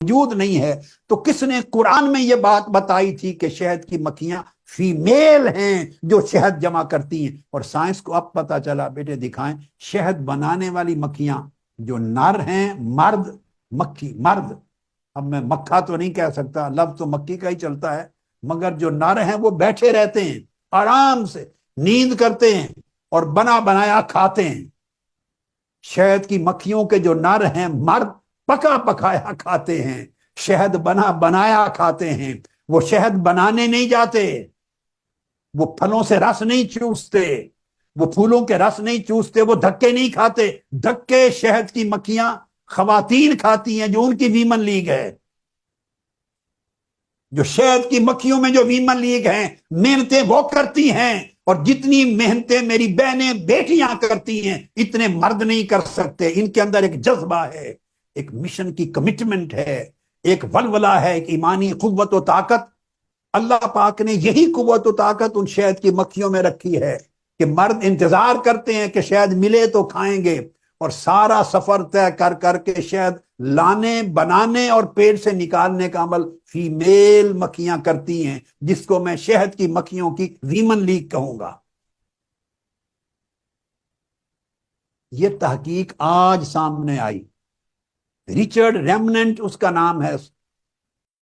موجود نہیں ہے تو کس نے قرآن میں یہ بات بتائی تھی کہ شہد کی مکھیاں فیمیل ہیں جو شہد جمع کرتی ہیں؟ اور سائنس کو اب پتا چلا، بیٹے دکھائیں شہد بنانے والی مکھیاں جو نر ہیں، مرد مکھی مرد، اب میں مکھا تو نہیں کہہ سکتا، لفظ تو مکھی کا ہی چلتا ہے، مگر جو نر ہیں وہ بیٹھے رہتے ہیں، آرام سے نیند کرتے ہیں اور بنا بنایا کھاتے ہیں۔ شہد کی مکھیوں کے جو نر ہیں مرد پکا پکایا کھاتے ہیں، شہد بنا بنایا کھاتے ہیں، وہ شہد بنانے نہیں جاتے، وہ پھلوں سے رس نہیں چوستے، وہ پھولوں کے رس نہیں چوستے، وہ دھکے نہیں کھاتے، دھکے شہد کی مکھیاں خواتین کھاتی ہیں جو ان کی ویمن لیگ ہے۔ جو شہد کی مکھیوں میں جو ویمن لیگ ہیں، محنتیں وہ کرتی ہیں، اور جتنی محنتیں میری بہنیں بیٹیاں کرتی ہیں اتنے مرد نہیں کر سکتے۔ ان کے اندر ایک جذبہ ہے، ایک مشن کی کمٹمنٹ ہے، ایک ولولہ ہے، ایک ایمانی قوت و طاقت۔ اللہ پاک نے یہی قوت و طاقت ان شہد کی مکھیوں میں رکھی ہے کہ مرد انتظار کرتے ہیں کہ شہد ملے تو کھائیں گے، اور سارا سفر طے کر کر کے شہد لانے، بنانے اور پیڑ سے نکالنے کا عمل فیمیل مکھیاں کرتی ہیں، جس کو میں شہد کی مکھیوں کی ویمن لیگ کہوں گا۔ یہ تحقیق آج سامنے آئی، ریچرڈ ریمننٹ اس کا نام ہے،